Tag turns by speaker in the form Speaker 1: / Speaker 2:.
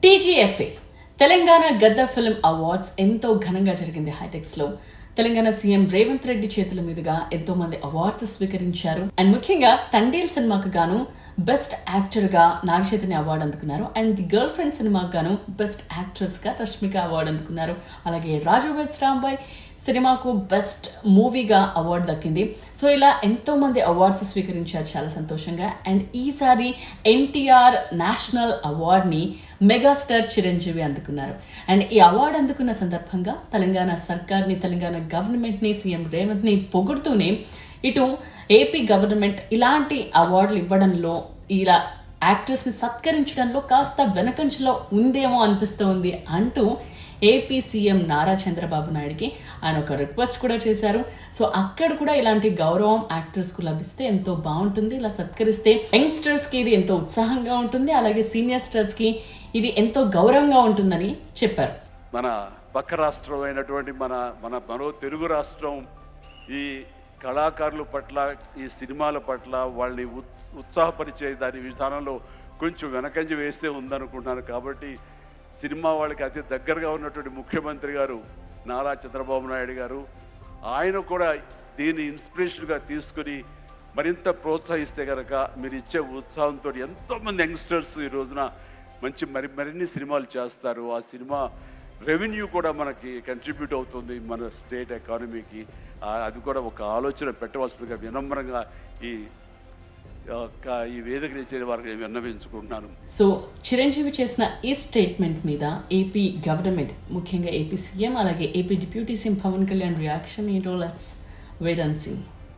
Speaker 1: టీజీఎఫ్ఏ తెలంగాణ గద్ద film awards ఎంతో ఘనంగా జరిగింది హైటెక్స్లో. తెలంగాణ సీఎం రేవంత్ రెడ్డి చేతుల మీదుగా ఎంతో మంది అవార్డ్స్ స్వీకరించారు. అండ్ ముఖ్యంగా తండేల్ సినిమాకు గాను బెస్ట్ యాక్టర్ గా నాగ చైతన్య అవార్డు అందుకున్నారు. అండ్ ది గర్ల్ ఫ్రెండ్ సినిమాకు గాను బెస్ట్ యాక్ట్రెస్ గా రష్మిక అవార్డు అందుకున్నారు. అలాగే రాజు వెడ్స్ రాంబాయ్ సినిమాకు బెస్ట్ మూవీగా అవార్డు దక్కింది. సో ఇలా ఎంతో మంది అవార్డ్స్ స్వీకరించారు, చాలా సంతోషంగా. అండ్ ఈసారి ఎన్టీఆర్ నేషనల్ అవార్డ్ని మెగాస్టార్ చిరంజీవి అందుకున్నారు. అండ్ ఈ అవార్డు అందుకున్న సందర్భంగా తెలంగాణ సర్కార్ని, తెలంగాణ గవర్నమెంట్ని, సీఎం రేవంత్ని పొగుడుతూనే ఇటు ఏపీ గవర్నమెంట్ ఇలాంటి అవార్డులు ఇవ్వడంలో, ఇలా యాక్టర్స్ని సత్కరించడంలో కాస్త వెనకంచులో ఉందేమో అనిపిస్తోంది అంటూ ఏపీ సీఎం నారా చంద్రబాబు నాయుడుకి ఆయన ఒక రిక్వెస్ట్ కూడా చేశారు. సో అక్కడ కూడా ఇలాంటి గౌరవం యాక్టర్స్కు లభిస్తే ఎంతో బాగుంటుంది. ఇలా సత్కరిస్తే యంగ్స్టర్స్కి ఇది ఎంతో ఉత్సాహంగా ఉంటుంది, అలాగే సీనియర్ స్టార్స్కి ఇది ఎంతో గౌరవంగా ఉంటుందని చెప్పారు.
Speaker 2: మన పక్క రాష్ట్రం అయినటువంటి మన తెలుగు రాష్ట్రం ఈ కళాకారుల పట్ల, ఈ సినిమాల పట్ల వాళ్ళని ఉత్సాహపరిచే దాని విధానంలో కొంచెం వెనకంజ వేస్తే ఉందనుకుంటున్నాను. కాబట్టి సినిమా వాళ్ళకి అతి దగ్గరగా ఉన్నటువంటి ముఖ్యమంత్రి గారు నారా చంద్రబాబు నాయుడు గారు, ఆయన కూడా దీన్ని ఇన్స్పిరేషన్గా తీసుకుని మరింత ప్రోత్సహిస్తే కనుక మీరు ఇచ్చే ఉత్సాహంతో ఎంతోమంది యంగ్స్టర్స్ ఈ రోజున మరిన్ని సినిమాలు చేస్తారు. ఆ సినిమా రెవెన్యూ కూడా మనకి కంట్రిబ్యూట్ అవుతుంది మన స్టేట్ ఎకానమీకి. అది కూడా ఒక ఆలోచన పెట్టవలసిందిగా వినమ్రంగా ఈ వేదిక ఇచ్చే వారికి విన్నవించుకుంటున్నాను.
Speaker 1: సో చిరంజీవి చేసిన ఈ స్టేట్మెంట్ మీద ఏపీ గవర్నమెంట్, ముఖ్యంగా ఏపీ సీఎం అలాగే AP deputy CM Pawan Kalyan reaction ఏంటో లెట్స్ వెయిట్ అండ్ సీ.